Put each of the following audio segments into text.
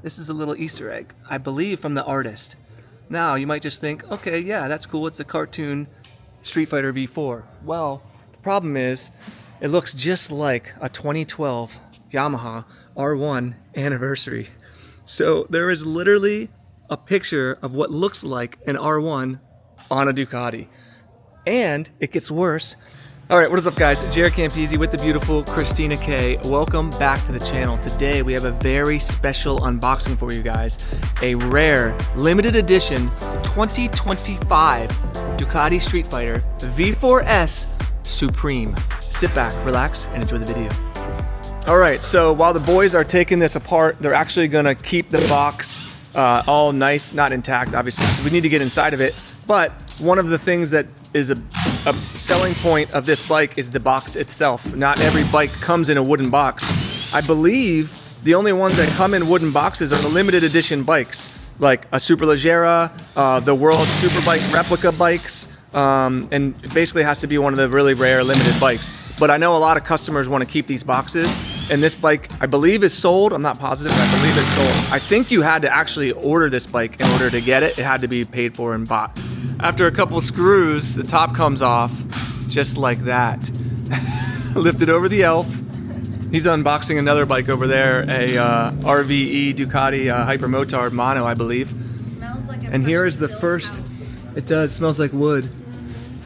this is a little Easter egg, I believe from the artist. Now, you might just think, okay, yeah, that's cool. It's a cartoon Street Fighter V4. Well, the problem is, it looks just like a 2012 Yamaha R1 anniversary. So there is literally a picture of what looks like an R1 on a Ducati. And it gets worse. All right, what is up guys? JaretCampisi with the beautiful Christina K. Welcome back to the channel. Today we have a very special unboxing for you guys. A rare, limited edition 2025 Ducati Street Fighter V4S Supreme. Sit back, relax, and enjoy the video. All right, so while the boys are taking this apart, they're actually gonna keep the box all nice, not intact, obviously. So we need to get inside of it. But one of the things that is a selling point of this bike is the box itself. Not every bike comes in a wooden box. I believe the only ones that come in wooden boxes are the limited edition bikes, like a Superleggera, the World Superbike replica bikes, and it basically has to be one of the really rare limited bikes. But I know a lot of customers want to keep these boxes, and this bike, I believe, is sold. I'm not positive, but I believe it's sold. I think you had to actually order this bike in order to get it. It had to be paid for and bought. After a couple screws, the top comes off just like that. Lifted over the elf. He's unboxing another bike over there, a RVE Ducati Hypermotard Mono, I believe. Smells like a and here is the first, it does, smells like wood.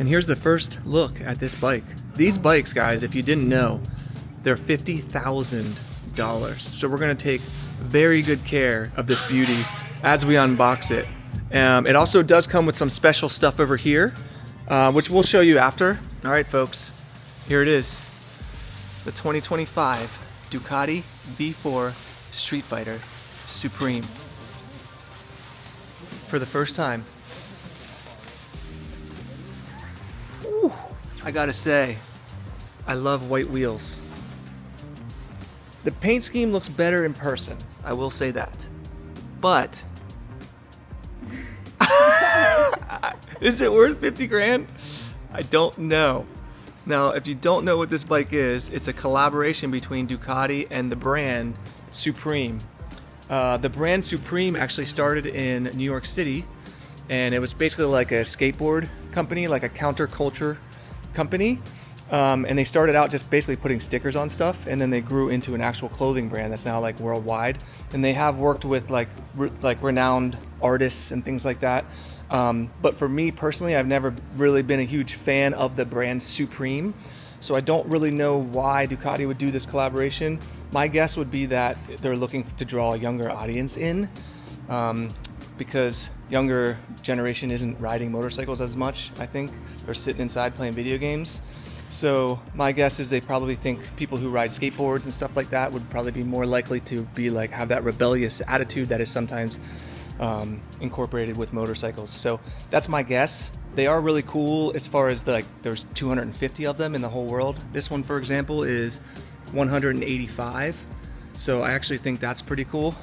And here's the first look at this bike. These bikes, guys, if you didn't know, they're $50,000. So we're gonna take very good care of this beauty as we unbox it. It also does come with some special stuff over here, which we'll show you after. All right, folks, here it is. The 2025 Ducati V4 Street Fighter Supreme. For the first time. Ooh, I gotta say, I love white wheels. The paint scheme looks better in person, I will say that. But, is it worth 50 grand? I don't know. Now, if you don't know what this bike is, it's a collaboration between Ducati and the brand Supreme. The brand Supreme actually started in New York City, and it was basically like a skateboard company, like a counterculture company. And they started out just basically putting stickers on stuff, and then they grew into an actual clothing brand that's now like worldwide. And they have worked with like renowned artists and things like that. But for me personally, I've never really been a huge fan of the brand Supreme. So I don't really know why Ducati would do this collaboration. My guess would be that they're looking to draw a younger audience in, because younger generation isn't riding motorcycles as much, I think. They're sitting inside playing video games. So my guess is they probably think people who ride skateboards and stuff like that would probably be more likely to be like, have that rebellious attitude that is sometimes incorporated with motorcycles. So that's my guess. They are really cool as far as there's 250 of them in the whole world. This one, for example, is 185. So I actually think that's pretty cool.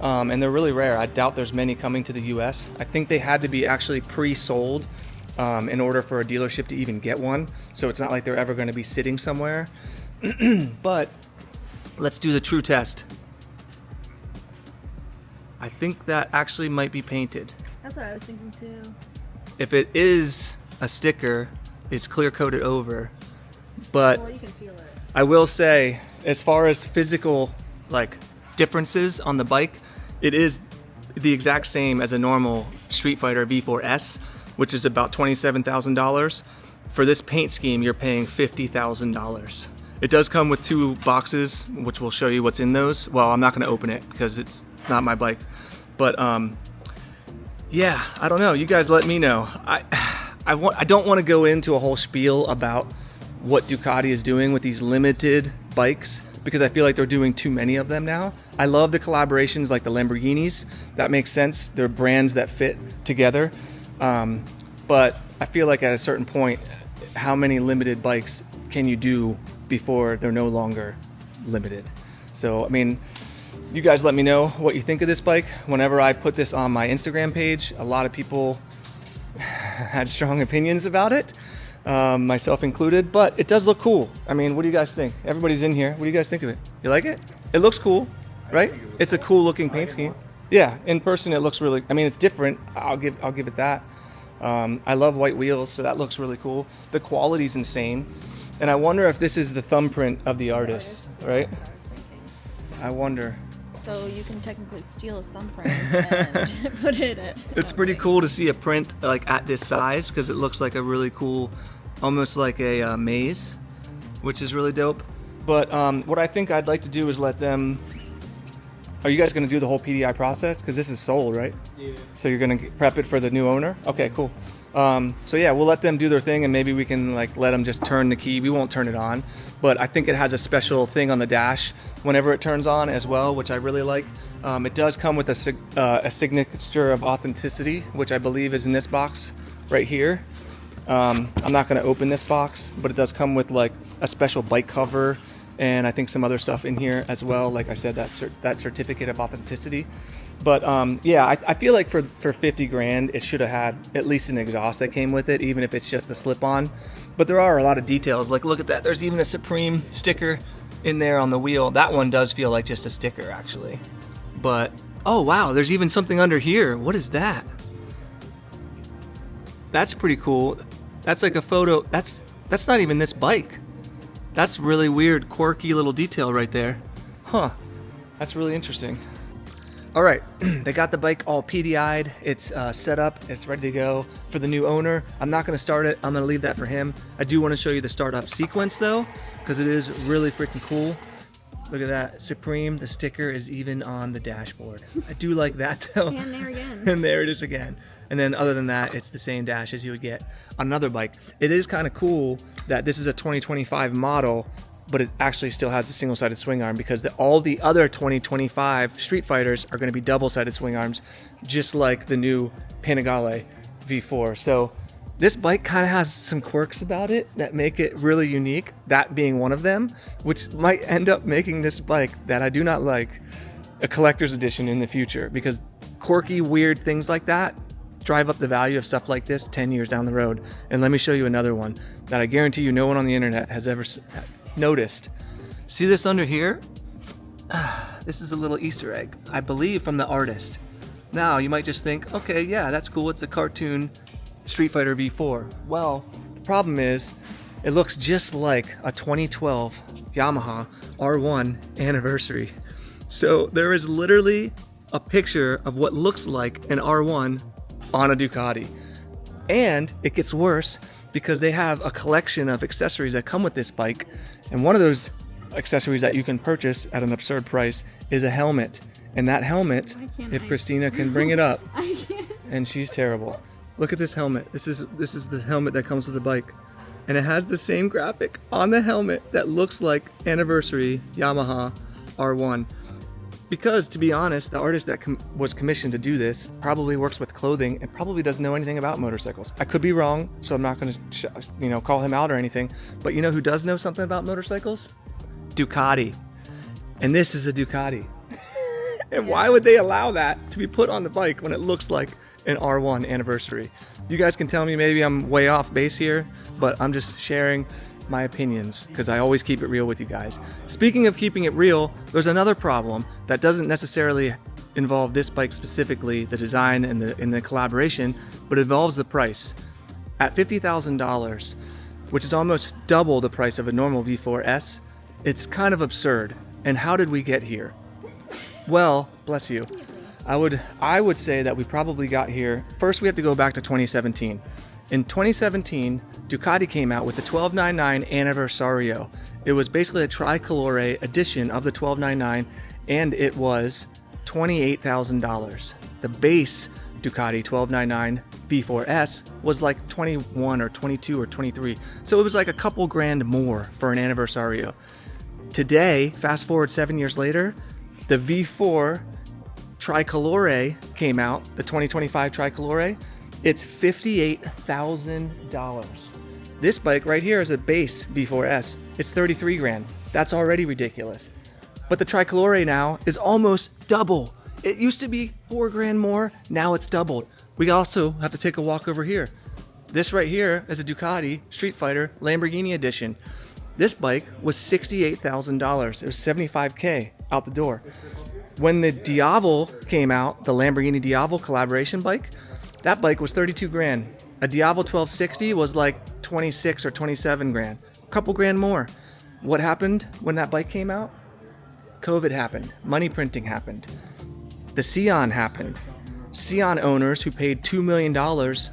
And they're really rare. I doubt there's many coming to the US. I think they had to be actually pre-sold in order for a dealership to even get one. So it's not like they're ever going to be sitting somewhere. But let's do the true test. I think that actually might be painted. That's what I was thinking too. If it is a sticker, it's clear coated over. But well, you can feel it. I will say, as far as physical differences on the bike, it is the exact same as a normal Street Fighter V4S, which is about $27,000. For this paint scheme, you're paying $50,000. It does come with two boxes, which will show you what's in those. Well, I'm not gonna open it because it's not my bike. But yeah, I don't know. You guys let me know. I don't want to go into a whole spiel about what Ducati is doing with these limited bikes, because I feel like they're doing too many of them now. I love the collaborations like the Lamborghinis. That makes sense. They're brands that fit together. But I feel like at a certain point, how many limited bikes can you do before they're no longer limited? So, I mean, you guys let me know what you think of this bike. Whenever I put this on my Instagram page, a lot of people had strong opinions about it, myself included, but it does look cool. I mean, what do you guys think? Everybody's in here. What do you guys think of it? You like it? It looks cool. right? It's a cool looking paint scheme. Yeah, in person it looks really, I mean, it's different. I'll give it that. I love white wheels, so that looks really cool. The quality's insane. And I wonder if this is the thumbprint of the artist, right? I wonder. So you can technically steal his thumbprint and put it at. It's pretty cool to see a print like at this size because it looks like a really cool, almost like a maze, which is really dope. But what I think I'd like to do is let them. Are you guys going to do the whole PDI process? Because this is sold, right? Yeah. So you're going to prep it for the new owner? Okay, cool. So yeah, we'll let them do their thing and maybe we can like let them just turn the key. We won't turn it on, but I think it has a special thing on the dash whenever it turns on as well, which I really like. It does come with a signature of authenticity, which I believe is in this box right here. I'm not going to open this box, but it does come with like a special bike cover and I think some other stuff in here as well. Like I said, that certificate of authenticity. But yeah, I feel like for 50 grand, it should have had at least an exhaust that came with it, even if it's just the slip-on. But there are a lot of details. Like look at that. There's even a Supreme sticker in there on the wheel. That one does feel like just a sticker actually. But oh wow, there's even something under here. What is that? That's pretty cool. That's like a photo. That's not even this bike. That's really weird, quirky little detail right there. Huh, that's really interesting. All right, they got the bike all PDI'd. It's set up, it's ready to go for the new owner. I'm not gonna start it, I'm gonna leave that for him. I do wanna show you the startup sequence though, because it is really freaking cool. Look at that, Supreme, the sticker is even on the dashboard. I do like that though. And there again. And there it is again. And then other than that, it's the same dash as you would get on another bike. It is kind of cool that this is a 2025 model, but it actually still has a single-sided swing arm because all the other 2025 Street Fighters are going to be double-sided swing arms, just like the new Panigale V4. So this bike kind of has some quirks about it that make it really unique, that being one of them, which might end up making this bike that I do not like a collector's edition in the future, because quirky, weird things like that drive up the value of stuff like this 10 years down the road. And let me show you another one that I guarantee you no one on the internet has ever noticed. See this under here? This is a little Easter egg, I believe from the artist. Now you might just think, okay, yeah, that's cool, it's a cartoon Street Fighter V4. Well, the problem is it looks just like a 2012 Yamaha R1 anniversary. So there is literally a picture of what looks like an R1 on a Ducati. And it gets worse because they have a collection of accessories that come with this bike. And one of those accessories that you can purchase at an absurd price is a helmet. And that helmet, if Christina can bring it up, and she's terrible. Look at this helmet. This is the helmet that comes with the bike. And it has the same graphic on the helmet that looks like anniversary Yamaha R1. Because, to be honest, the artist that was commissioned to do this probably works with clothing and probably doesn't know anything about motorcycles. I could be wrong, so I'm not going to, call him out or anything. But you know who does know something about motorcycles? Ducati. And this is a Ducati. And why would they allow that to be put on the bike when it looks like an R1 anniversary? You guys can tell me maybe I'm way off base here, but I'm just sharing my opinions because I always keep it real with you guys. Speaking of keeping it real, there's another problem that doesn't necessarily involve this bike specifically, the design and the collaboration, but involves the price. At $50,000, which is almost double the price of a normal V4S, it's kind of absurd. And how did we get here? Well, bless you. I would say that we probably got here. First, we have to go back to 2017. In 2017, Ducati came out with the 1299 Anniversario. It was basically a tricolore edition of the 1299, and it was $28,000. The base Ducati 1299 V4S was like 21 or 22 or 23. So it was like a couple grand more for an Anniversario. Today, fast forward 7 years later, the V4 Tricolore came out, the 2025 Tricolore. It's $58,000. This bike right here is a base V4S. It's 33 grand. That's already ridiculous. But the Tricolore now is almost double. It used to be 4 grand more. Now it's doubled. We also have to take a walk over here. This right here is a Ducati Street Fighter Lamborghini edition. This bike was $68,000. It was $75K out the door. When the Diavel came out, the Lamborghini Diavel collaboration bike, that bike was 32 grand. A Diavel 1260 was like 26 or 27 grand. A couple grand more. What happened when that bike came out? COVID happened. Money printing happened. The Scion happened. Scion owners who paid $2 million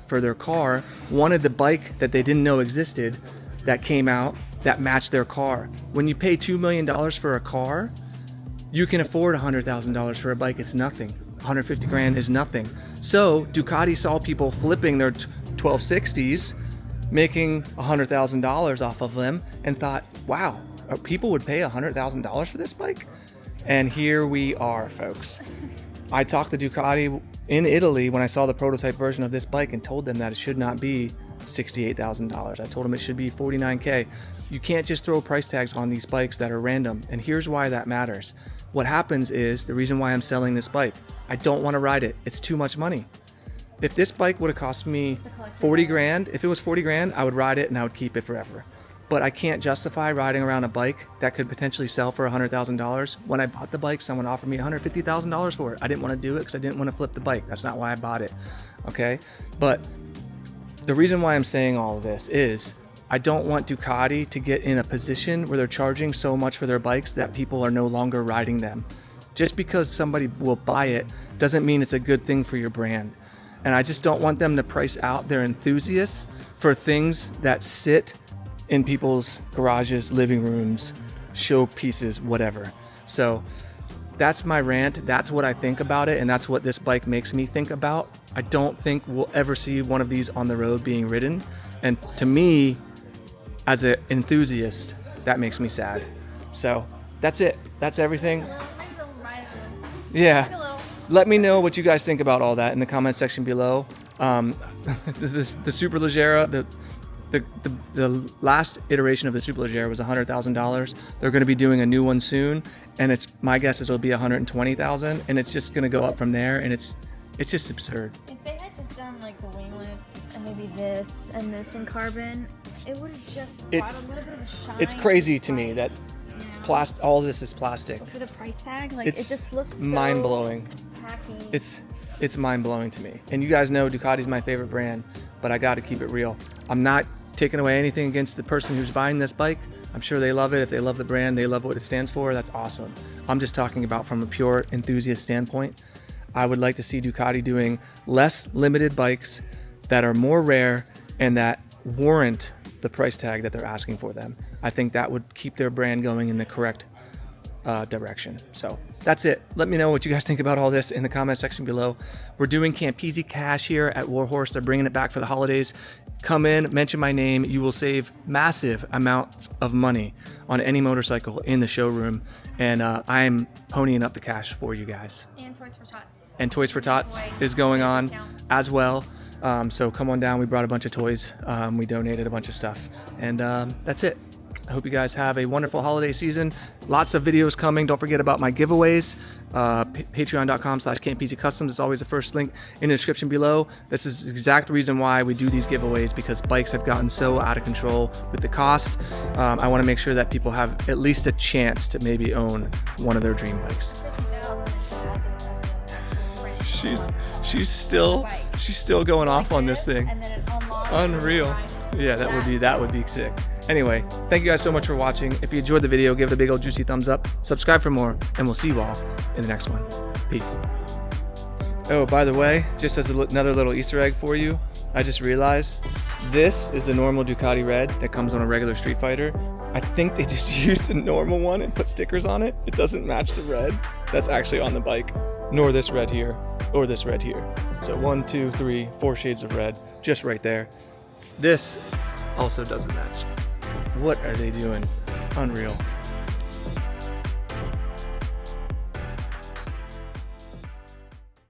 for their car wanted the bike that they didn't know existed that came out that matched their car. When you pay $2 million for a car, you can afford $100,000 for a bike. It's nothing. 150 grand is nothing. So Ducati saw people flipping their 1260s, making $100,000 off of them, and thought, wow, people would pay $100,000 for this bike? And here we are, folks. I talked to Ducati in Italy when I saw the prototype version of this bike and told them that it should not be $68,000. I told them it should be $49K. You can't just throw price tags on these bikes that are random. And here's why that matters. What happens is, the reason why I'm selling this bike, I don't want to ride it. It's too much money. If this bike would have cost me 40 grand, if it was 40 grand, I would ride it and I would keep it forever. But I can't justify riding around a bike that could potentially sell for $100,000. When I bought the bike, someone offered me $150,000 for it. I didn't want to do it because I didn't want to flip the bike. That's not why I bought it, okay? But the reason why I'm saying all of this is I don't want Ducati to get in a position where they're charging so much for their bikes that people are no longer riding them. Just because somebody will buy it doesn't mean it's a good thing for your brand. And I just don't want them to price out their enthusiasts for things that sit in people's garages, living rooms, show pieces, whatever. So that's my rant. That's what I think about it, and that's what this bike makes me think about. I don't think we'll ever see one of these on the road being ridden. And to me, as an enthusiast, that makes me sad. So that's it. That's everything. Yeah. Let me know what you guys think about all that in the comment section below. The Superleggera, the last iteration of the Superleggera was $100,000. They're going to be doing a new one soon, and it's my guess is it'll be $120,000, and it's just going to go up from there, and it's just absurd. If they had just done like the winglets and maybe this and this in carbon, it would have just brought a little bit of a shine. It's crazy to me that all this is plastic. But for the price tag, like it just looks so mind blowing. Tacky. It's mind blowing to me. And you guys know Ducati's my favorite brand, but I got to keep it real. I'm not taking away anything against the person who's buying this bike. I'm sure they love it. If they love the brand, they love what it stands for. That's awesome. I'm just talking about from a pure enthusiast standpoint. I would like to see Ducati doing less limited bikes that are more rare and that warrant the price tag that they're asking for them. I think that would keep their brand going in the correct direction. So that's it. Let me know what you guys think about all this in the comment section below. We're doing Campisi Cash here at Warhorse. They're bringing it back for the holidays. Come in, mention my name. You will save massive amounts of money on any motorcycle in the showroom. And I'm ponying up the cash for you guys. And Toys for Tots. And Toys for Tots is going on as well. So come on down. We brought a bunch of toys. We donated a bunch of stuff. And that's it. I hope you guys have a wonderful holiday season. Lots of videos coming. Don't forget about my giveaways. Patreon.com/Campisi Customs is always the first link in the description below. This is the exact reason why we do these giveaways, because bikes have gotten so out of control with the cost. I want to make sure that people have at least a chance to maybe own one of their dream bikes. She's still going off on this thing. And then it unlocks. Unreal. Yeah, that would be sick. Anyway, thank you guys so much for watching. If you enjoyed the video, give it a big old juicy thumbs up. Subscribe for more, and we'll see you all in the next one. Peace. Oh, by the way, just as another little Easter egg for you, I just realized this is the normal Ducati red that comes on a regular Street Fighter. I think they just used a normal one and put stickers on it. It doesn't match the red that's actually on the bike, nor this red here, or this red here. So 1, 2, 3, 4 shades of red, just right there. This also doesn't match. What are they doing? Unreal.